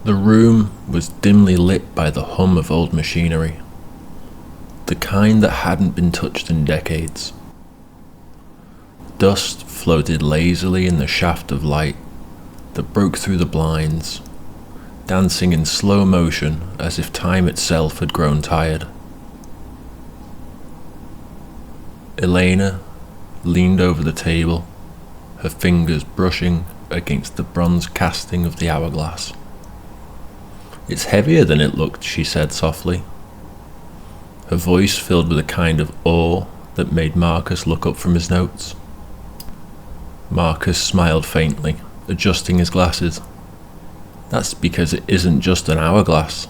The room was dimly lit by the hum of old machinery, the kind that hadn't been touched in decades. Dust floated lazily in the shaft of light that broke through the blinds, dancing in slow motion as if time itself had grown tired. Elena leaned over the table, her fingers brushing against the bronze casting of the hourglass. "It's heavier than it looked," she said softly, her voice filled with a kind of awe that made Marcus look up from his notes. Marcus smiled faintly, adjusting his glasses. "That's because it isn't just an hourglass."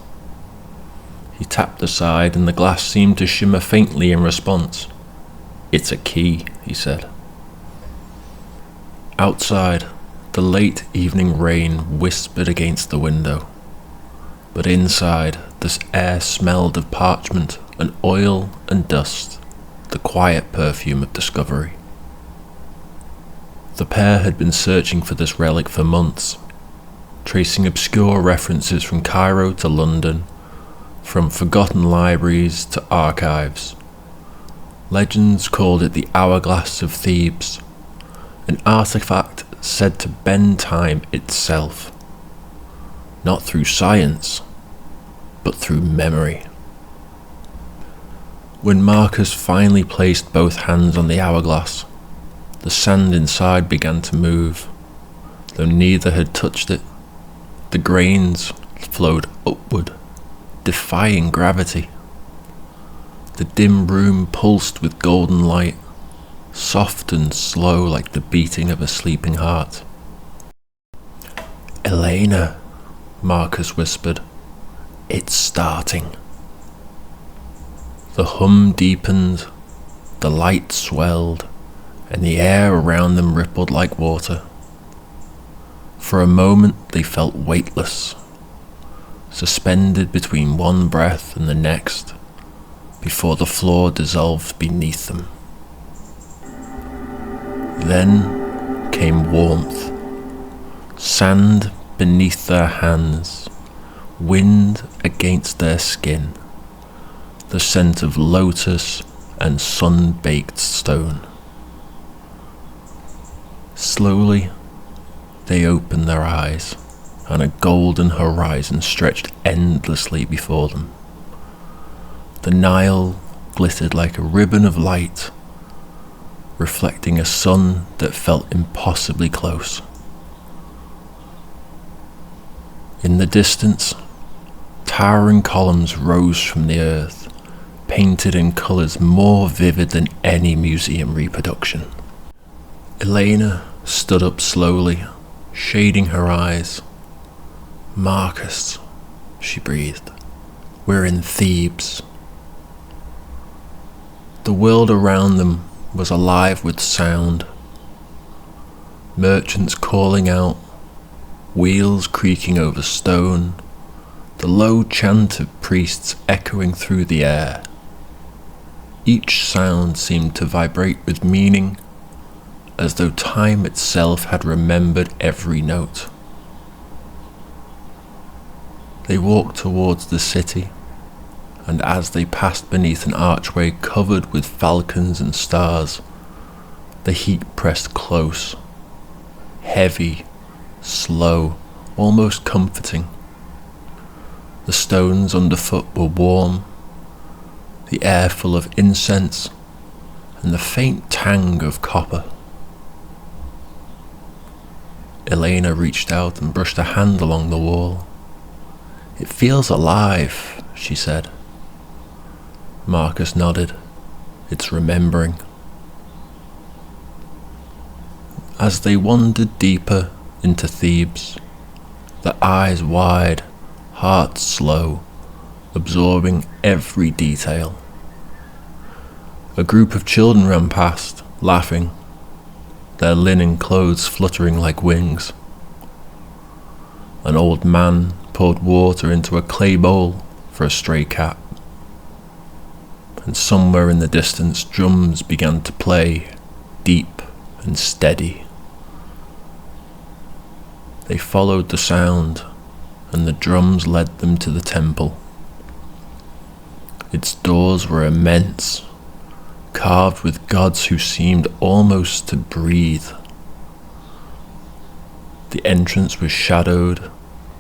He tapped the side and the glass seemed to shimmer faintly in response. "It's a key," he said. Outside, the late evening rain whispered against the window, but inside, the air smelled of parchment and oil and dust, the quiet perfume of discovery. The pair had been searching for this relic for months, tracing obscure references from Cairo to London, from forgotten libraries to archives. Legends called it the Hourglass of Thebes, an artifact said to bend time itself, not through science, but through memory. When Marcus finally placed both hands on the hourglass, the sand inside began to move, though neither had touched it. The grains flowed upward, defying gravity. The dim room pulsed with golden light, soft and slow like the beating of a sleeping heart. "Elena," Marcus whispered, "it's starting." The hum deepened, the light swelled, and the air around them rippled like water. For a moment they felt weightless, suspended between one breath and the next, before the floor dissolved beneath them. Then came warmth, sand beneath their hands, wind against their skin, the scent of lotus and sun-baked stone. Slowly, they opened their eyes, and a golden horizon stretched endlessly before them. The Nile glittered like a ribbon of light, reflecting a sun that felt impossibly close. In the distance, towering columns rose from the earth, painted in colours more vivid than any museum reproduction. Elena stood up slowly, shading her eyes. "Marcus," she breathed, "we're in Thebes." The world around them was alive with sound. Merchants calling out, wheels creaking over stone, the low chant of priests echoing through the air. Each sound seemed to vibrate with meaning, as though time itself had remembered every note. They walked towards the city, and as they passed beneath an archway covered with falcons and stars, the heat pressed close, heavy, slow, almost comforting. The stones underfoot were warm, the air full of incense, and the faint tang of copper. Elena reached out and brushed a hand along the wall. "It feels alive," she said. Marcus nodded. "It's remembering." As they wandered deeper into Thebes, their eyes wide, hearts slow, absorbing every detail. A group of children ran past, laughing, their linen clothes fluttering like wings. An old man poured water into a clay bowl for a stray cat. And somewhere in the distance drums began to play, deep and steady. They followed the sound and the drums led them to the temple. Its doors were immense, carved with gods who seemed almost to breathe. The entrance was shadowed,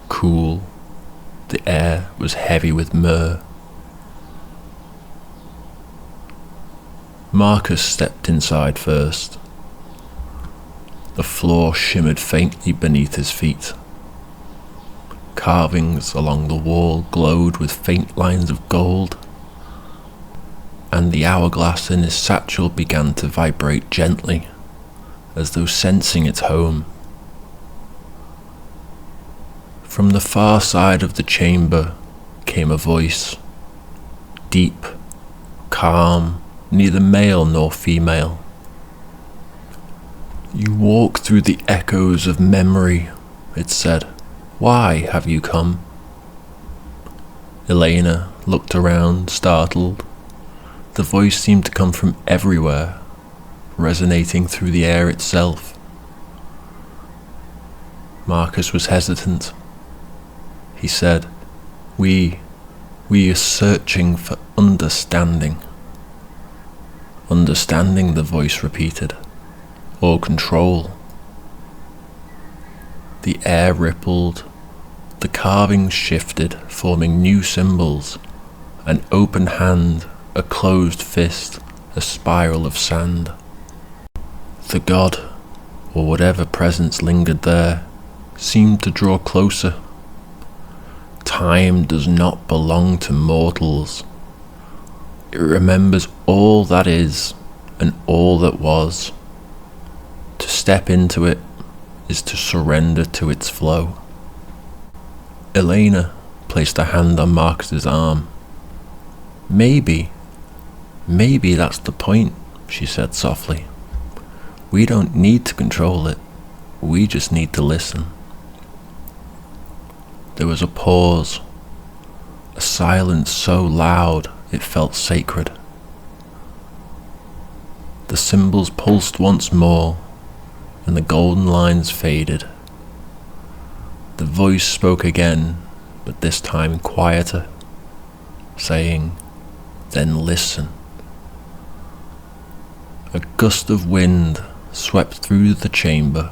cool. The air was heavy with myrrh. Marcus stepped inside first. The floor shimmered faintly beneath his feet. Carvings along the wall glowed with faint lines of gold, and the hourglass in his satchel began to vibrate gently, as though sensing its home. From the far side of the chamber came a voice, deep, calm, neither male nor female. "You walk through the echoes of memory," it said. "Why have you come?" Elena looked around, startled. The voice seemed to come from everywhere, resonating through the air itself. Marcus was hesitant. He said, We are searching for understanding." "Understanding," the voice repeated, "or control." The air rippled, the carvings shifted, forming new symbols, an open hand, a closed fist, a spiral of sand. The god, or whatever presence lingered there, seemed to draw closer. Time does not belong to mortals. It remembers all that is and all that was. To step into it is to surrender to its flow. Elena placed a hand on Marcus's arm. Maybe that's the point," she said softly. "We don't need to control it. We just need to listen." There was a pause, a silence so loud it felt sacred. The symbols pulsed once more, and the golden lines faded. The voice spoke again, but this time quieter, saying, "Then listen." A gust of wind swept through the chamber,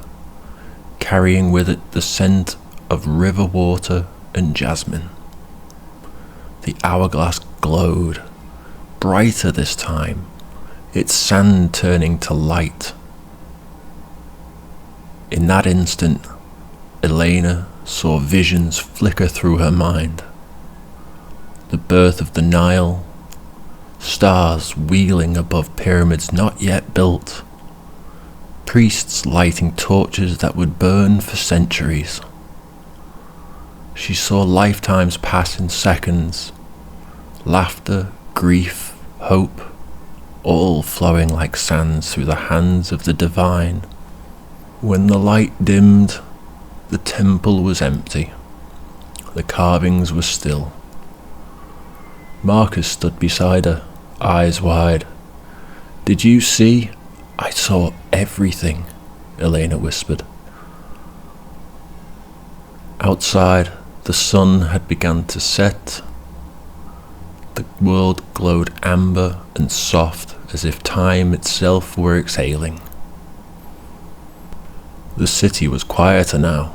carrying with it the scent of river water and jasmine. The hourglass glowed, brighter this time, its sand turning to light. In that instant, Elena saw visions flicker through her mind. The birth of the Nile, stars wheeling above pyramids not yet built, priests lighting torches that would burn for centuries. She saw lifetimes pass in seconds, laughter, grief, hope, all flowing like sands through the hands of the divine. When the light dimmed, the temple was empty. The carvings were still. Marcus stood beside her, eyes wide. "Did you see?" "I saw everything," Elena whispered. Outside, the sun had begun to set. The world glowed amber and soft, as if time itself were exhaling. The city was quieter now.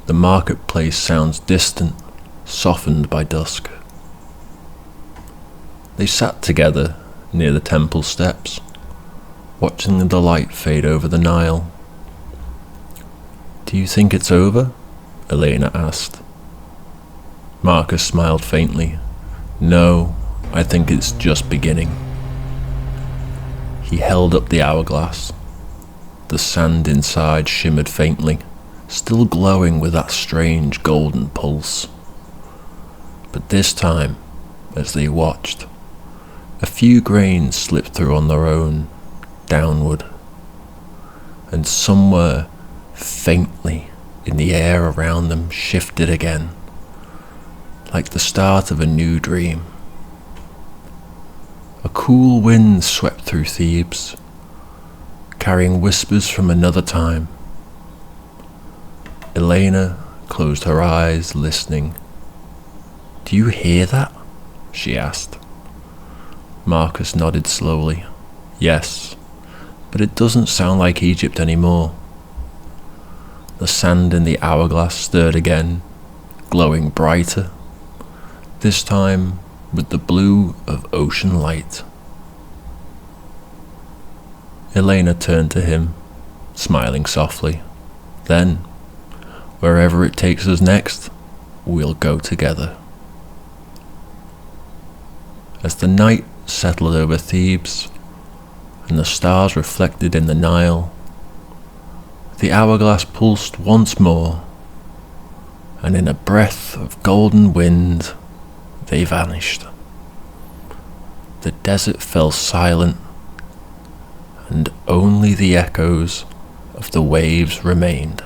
The marketplace sounds distant, softened by dusk. They sat together near the temple steps, watching the light fade over the Nile. "Do you think it's over?" Elena asked. Marcus smiled faintly. "No, I think it's just beginning." He held up the hourglass. The sand inside shimmered faintly, still glowing with that strange golden pulse. But this time, as they watched, a few grains slipped through on their own, downward, and somewhere, faintly, in the air around them shifted again, like the start of a new dream. A cool wind swept through Thebes, carrying whispers from another time. Elena closed her eyes, listening. "Do you hear that?" she asked. Marcus nodded slowly. "Yes, but it doesn't sound like Egypt anymore." The sand in the hourglass stirred again, glowing brighter, this time with the blue of ocean light. Elena turned to him, smiling softly. "Then, wherever it takes us next, we'll go together." As the night settled over Thebes, and the stars reflected in the Nile, the hourglass pulsed once more, and in a breath of golden wind, they vanished. The desert fell silent, and only the echoes of the waves remained.